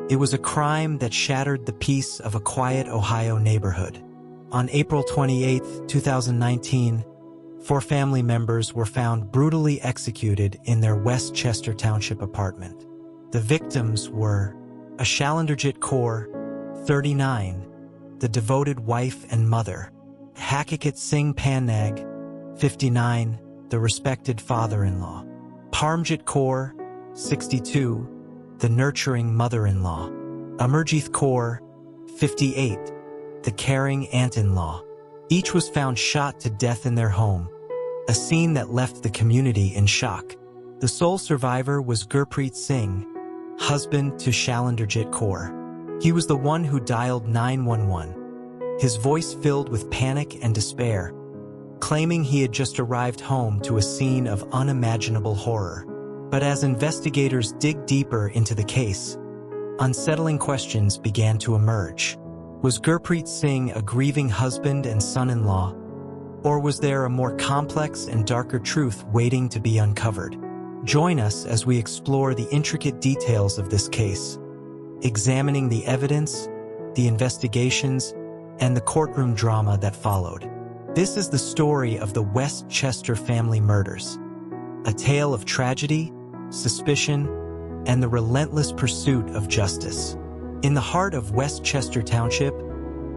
It was a crime that shattered the peace of a quiet Ohio neighborhood. On April 28, 2019, 4 family members were found brutally executed in their West Chester Township apartment. The victims were a Shalinderjit Kaur, 39, the devoted wife and mother; Hakikat Singh Pannag, 59, the respected father-in-law; Parmjit Kaur, 62, the nurturing mother-in-law; Amarjit Kaur, 58, the caring aunt-in-law. Each was found shot to death in their home, a scene that left the community in shock. The sole survivor was Gurpreet Singh, husband to Shalinderjit Kaur. He was the one who dialed 911, his voice filled with panic and despair, claiming he had just arrived home to a scene of unimaginable horror. But as investigators dig deeper into the case, unsettling questions began to emerge. Was Gurpreet Singh a grieving husband and son-in-law, or was there a more complex and darker truth waiting to be uncovered? Join us as we explore the intricate details of this case, examining the evidence, the investigations, and the courtroom drama that followed. This is the story of the West Chester family murders, a tale of tragedy, suspicion, and the relentless pursuit of justice. In the heart of West Chester Township,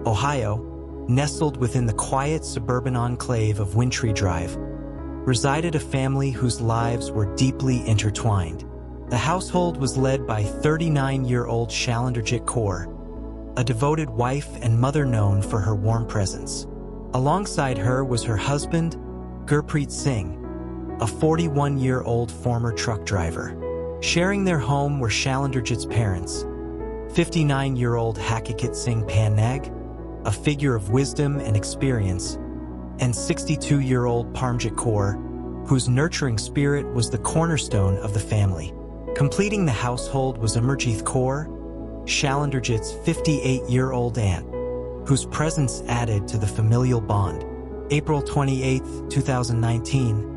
Ohio, nestled within the quiet suburban enclave of Wintry Drive, resided a family whose lives were deeply intertwined. The household was led by 39-year-old Shalinderjit Kaur, a devoted wife and mother known for her warm presence. Alongside her was her husband, Gurpreet Singh, a 41-year-old former truck driver. Sharing their home were Shalinderjit's parents, 59-year-old Hakikat Singh Pannag, a figure of wisdom and experience, and 62-year-old Parmjit Kaur, whose nurturing spirit was the cornerstone of the family. Completing the household was Amarjit Kaur, Shalinderjit's 58-year-old aunt, whose presence added to the familial bond. April 28, 2019,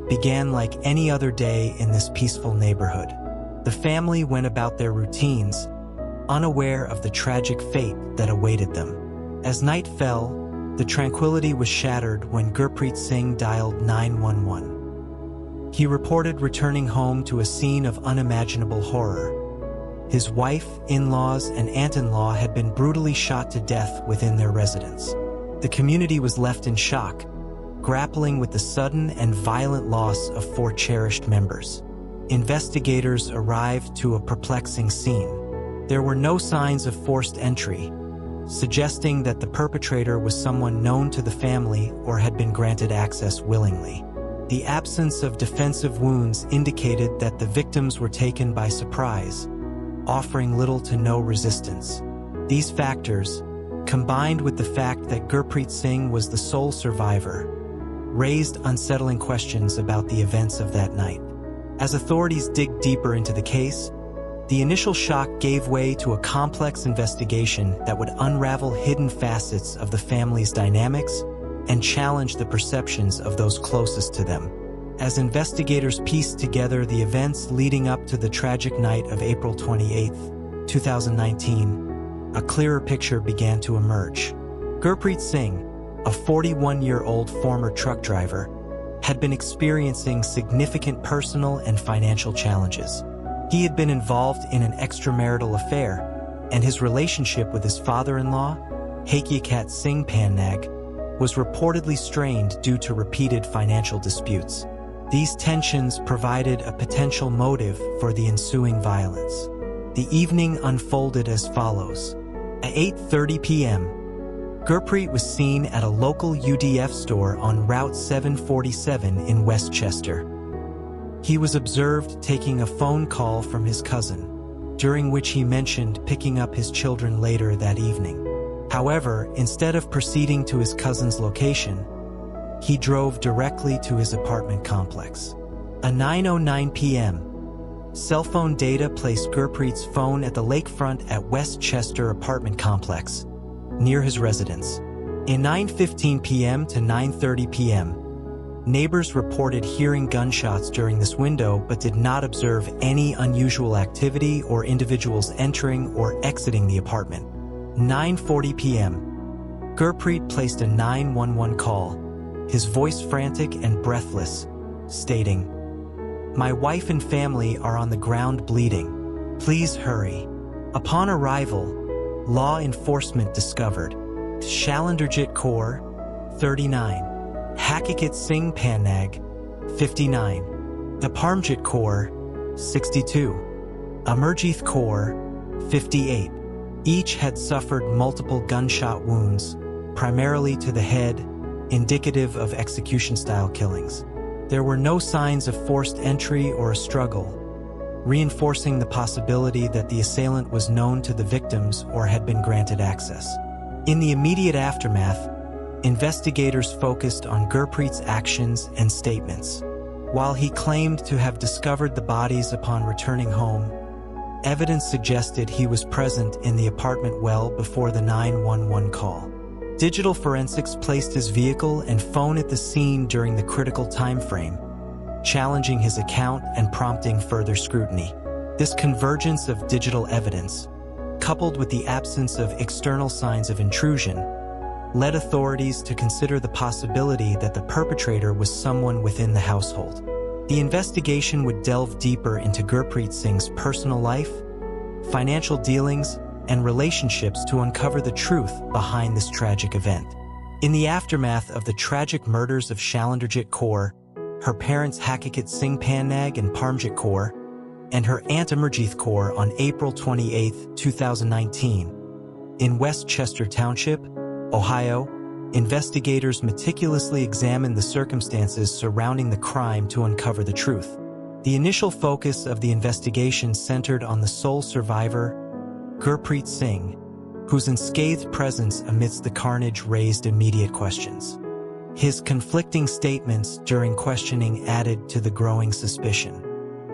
began like any other day in this peaceful neighborhood. The family went about their routines, unaware of the tragic fate that awaited them. As night fell, the tranquility was shattered when Gurpreet Singh dialed 911. He reported returning home to a scene of unimaginable horror. His wife, in-laws, and aunt-in-law had been brutally shot to death within their residence. The community was left in shock, grappling with the sudden and violent loss of 4 cherished members. Investigators arrived to a perplexing scene. There were no signs of forced entry, suggesting that the perpetrator was someone known to the family or had been granted access willingly. The absence of defensive wounds indicated that the victims were taken by surprise, offering little to no resistance. These factors, combined with the fact that Gurpreet Singh was the sole survivor, raised unsettling questions about the events of that night. As authorities dig deeper into the case, the initial shock gave way to a complex investigation that would unravel hidden facets of the family's dynamics and challenge the perceptions of those closest to them. As investigators pieced together the events leading up to the tragic night of April 28, 2019, a clearer picture began to emerge. Gurpreet Singh, a 41-year-old former truck driver, had been experiencing significant personal and financial challenges. He had been involved in an extramarital affair, and his relationship with his father-in-law, Hakikat Singh Pannag, was reportedly strained due to repeated financial disputes. These tensions provided a potential motive for the ensuing violence. The evening unfolded as follows. At 8:30 p.m., Gurpreet was seen at a local UDF store on Route 747 in West Chester. He was observed taking a phone call from his cousin, during which he mentioned picking up his children later that evening. However, instead of proceeding to his cousin's location, he drove directly to his apartment complex. At 9:09 p.m., cell phone data placed Gurpreet's phone at the lakefront at West Chester apartment complex, near his residence. In 9:15 p.m. to 9:30 p.m., Neighbors reported hearing gunshots during this window but did not observe any unusual activity or individuals entering or exiting the apartment. 9:40 p.m. Gurpreet placed a 911 call, his voice frantic and breathless, stating, "My wife and family are on the ground bleeding. Please hurry." Upon arrival, law enforcement discovered Shalinderjit Kaur, 39, Hakikat Singh Pannag, 59, Parmjit Kaur, 62, Amarjit Kaur, 58. Each had suffered multiple gunshot wounds, primarily to the head, indicative of execution-style killings. There were no signs of forced entry or a struggle, reinforcing the possibility that the assailant was known to the victims or had been granted access. In the immediate aftermath, investigators focused on Gurpreet's actions and statements. While he claimed to have discovered the bodies upon returning home, evidence suggested he was present in the apartment well before the 911 call. Digital forensics placed his vehicle and phone at the scene during the critical time frame, challenging his account and prompting further scrutiny. This convergence of digital evidence, coupled with the absence of external signs of intrusion, led authorities to consider the possibility that the perpetrator was someone within the household. The investigation would delve deeper into Gurpreet Singh's personal life, financial dealings, and relationships to uncover the truth behind this tragic event. In the aftermath of the tragic murders of Shalinderjit Kaur, her parents Hakikat Singh Pannag and Parmjit Kaur, and her aunt Amarjit Kaur on April 28, 2019, in West Chester Township, Ohio, investigators meticulously examined the circumstances surrounding the crime to uncover the truth. The initial focus of the investigation centered on the sole survivor, Gurpreet Singh, whose unscathed presence amidst the carnage raised immediate questions. His conflicting statements during questioning added to the growing suspicion.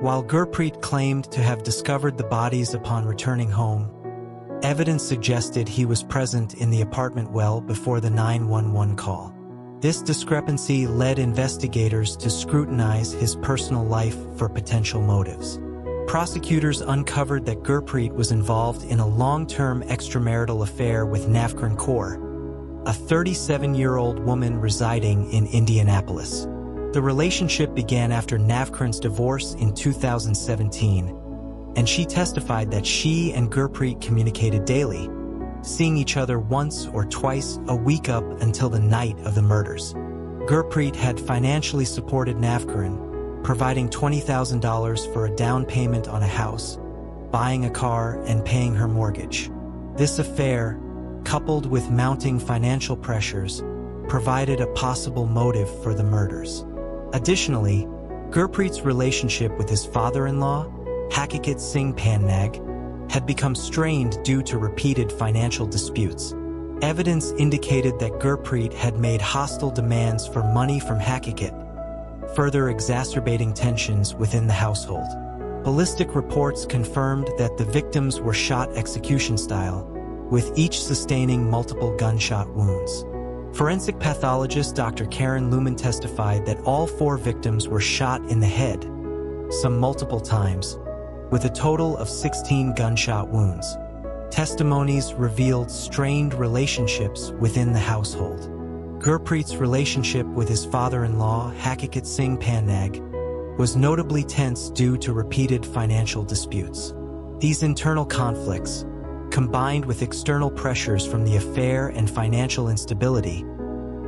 While Gurpreet claimed to have discovered the bodies upon returning home, evidence suggested he was present in the apartment well before the 911 call. This discrepancy led investigators to scrutinize his personal life for potential motives. Prosecutors uncovered that Gurpreet was involved in a long-term extramarital affair with Navkran Kaur, a 37-year-old woman residing in Indianapolis. The relationship began after Navkran's divorce in 2017, and she testified that she and Gurpreet communicated daily, seeing each other once or twice a week up until the night of the murders. Gurpreet had financially supported Navkran, providing $20,000 for a down payment on a house, buying a car, and paying her mortgage. This affair, coupled with mounting financial pressures, provided a possible motive for the murders. Additionally, Gurpreet's relationship with his father-in-law, Hakikat Singh Pannag, had become strained due to repeated financial disputes. Evidence indicated that Gurpreet had made hostile demands for money from Hakikat, further exacerbating tensions within the household. Ballistic reports confirmed that the victims were shot execution-style, with each sustaining multiple gunshot wounds. Forensic pathologist Dr. Karen Luman testified that all 4 victims were shot in the head, some multiple times, with a total of 16 gunshot wounds. Testimonies revealed strained relationships within the household. Gurpreet's relationship with his father-in-law, Hakikat Singh Pannag, was notably tense due to repeated financial disputes. These internal conflicts, combined with external pressures from the affair and financial instability,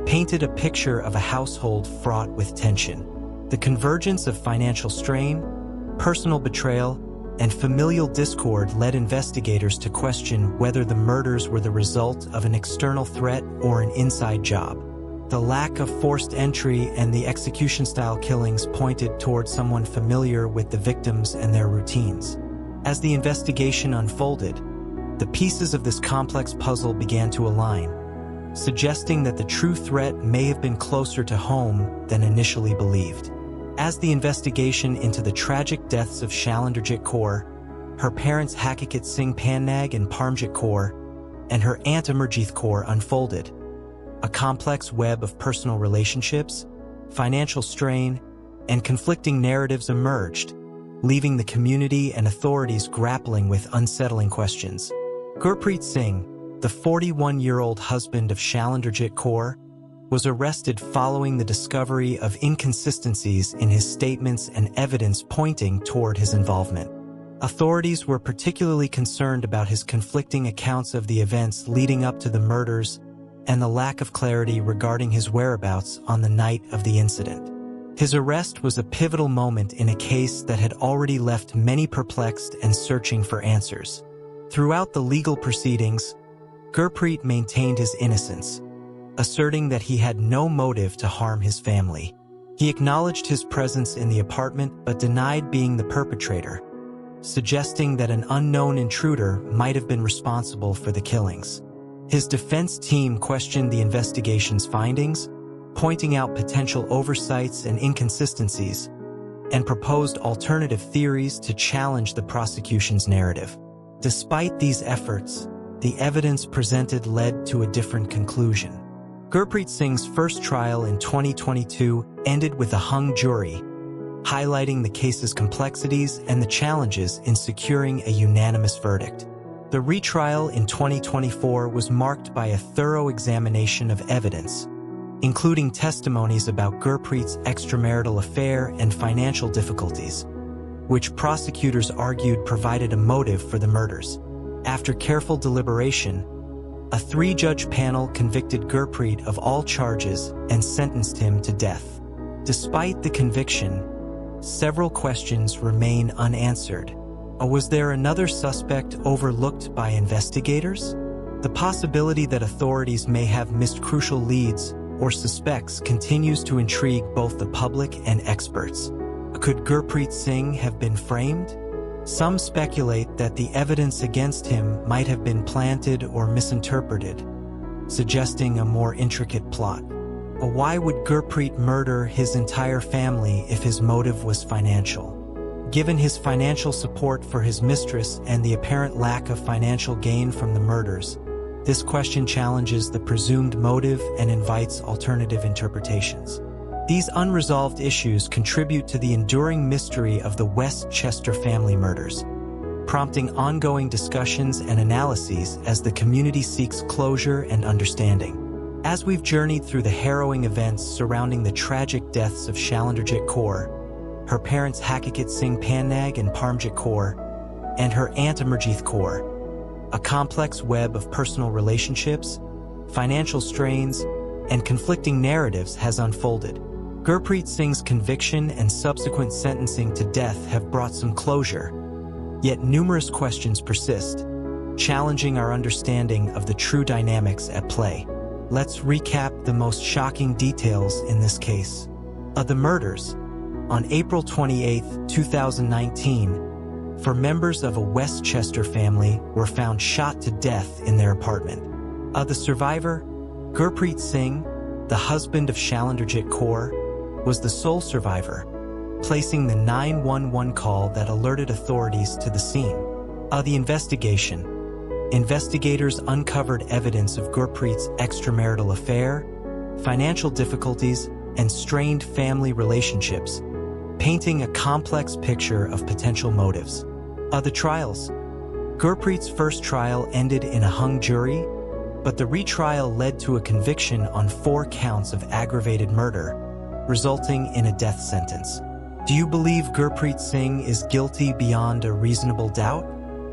painted a picture of a household fraught with tension. The convergence of financial strain, personal betrayal, and familial discord led investigators to question whether the murders were the result of an external threat or an inside job. The lack of forced entry and the execution-style killings pointed toward someone familiar with the victims and their routines. As the investigation unfolded, the pieces of this complex puzzle began to align, suggesting that the true threat may have been closer to home than initially believed. As the investigation into the tragic deaths of Shalinderjit Kaur, her parents Hakikat Singh Pannag and Parmjit Kaur, and her aunt Amarjit Kaur unfolded, a complex web of personal relationships, financial strain, and conflicting narratives emerged, leaving the community and authorities grappling with unsettling questions. Gurpreet Singh, the 41-year-old husband of Shalinderjit Kaur, was arrested following the discovery of inconsistencies in his statements and evidence pointing toward his involvement. Authorities were particularly concerned about his conflicting accounts of the events leading up to the murders and the lack of clarity regarding his whereabouts on the night of the incident. His arrest was a pivotal moment in a case that had already left many perplexed and searching for answers. Throughout the legal proceedings, Gurpreet maintained his innocence, asserting that he had no motive to harm his family. He acknowledged his presence in the apartment but denied being the perpetrator, suggesting that an unknown intruder might have been responsible for the killings. His defense team questioned the investigation's findings, pointing out potential oversights and inconsistencies, and proposed alternative theories to challenge the prosecution's narrative. Despite these efforts, the evidence presented led to a different conclusion. Gurpreet Singh's first trial in 2022 ended with a hung jury, highlighting the case's complexities and the challenges in securing a unanimous verdict. The retrial in 2024 was marked by a thorough examination of evidence, including testimonies about Gurpreet's extramarital affair and financial difficulties, which prosecutors argued provided a motive for the murders. After careful deliberation, a 3-judge panel convicted Gurpreet of all charges and sentenced him to death. Despite the conviction, several questions remain unanswered. Was there another suspect overlooked by investigators? The possibility that authorities may have missed crucial leads or suspects continues to intrigue both the public and experts. Could Gurpreet Singh have been framed? Some speculate that the evidence against him might have been planted or misinterpreted, suggesting a more intricate plot. Why would Gurpreet murder his entire family if his motive was financial? Given his financial support for his mistress and the apparent lack of financial gain from the murders, this question challenges the presumed motive and invites alternative interpretations. These unresolved issues contribute to the enduring mystery of the West Chester family murders, prompting ongoing discussions and analyses as the community seeks closure and understanding. As we've journeyed through the harrowing events surrounding the tragic deaths of Shalinderjit Kaur, her parents Hakikat Singh Pannag and Parmjit Kaur, and her aunt Amarjit Kaur, a complex web of personal relationships, financial strains, and conflicting narratives has unfolded. Gurpreet Singh's conviction and subsequent sentencing to death have brought some closure, yet numerous questions persist, challenging our understanding of the true dynamics at play. Let's recap the most shocking details in this case. The murders. On April 28, 2019, 4 members of a West Chester family were found shot to death in their apartment. The survivor, Gurpreet Singh, the husband of Shalinderjit Kaur, was the sole survivor, placing the 911 call that alerted authorities to the scene. The investigation. Investigators uncovered evidence of Gurpreet's extramarital affair, financial difficulties, and strained family relationships, painting a complex picture of potential motives. The trials. Gurpreet's first trial ended in a hung jury, but the retrial led to a conviction on 4 counts of aggravated murder, resulting in a death sentence. Do you believe Gurpreet Singh is guilty beyond a reasonable doubt?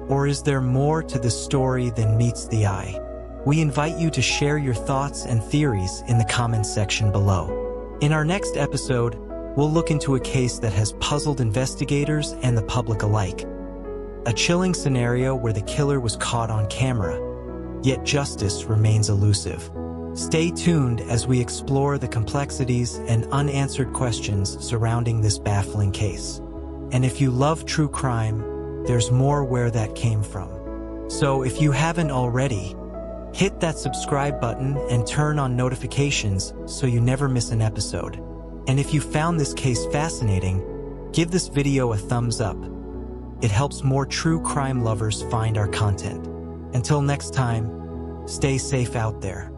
Or is there more to the story than meets the eye? We invite you to share your thoughts and theories in the comments section below. In our next episode, we'll look into a case that has puzzled investigators and the public alike. A chilling scenario where the killer was caught on camera, yet justice remains elusive. Stay tuned as we explore the complexities and unanswered questions surrounding this baffling case. And if you love true crime, there's more where that came from. So if you haven't already, hit that subscribe button and turn on notifications so you never miss an episode. And if you found this case fascinating, give this video a thumbs up. It helps more true crime lovers find our content. Until next time, stay safe out there.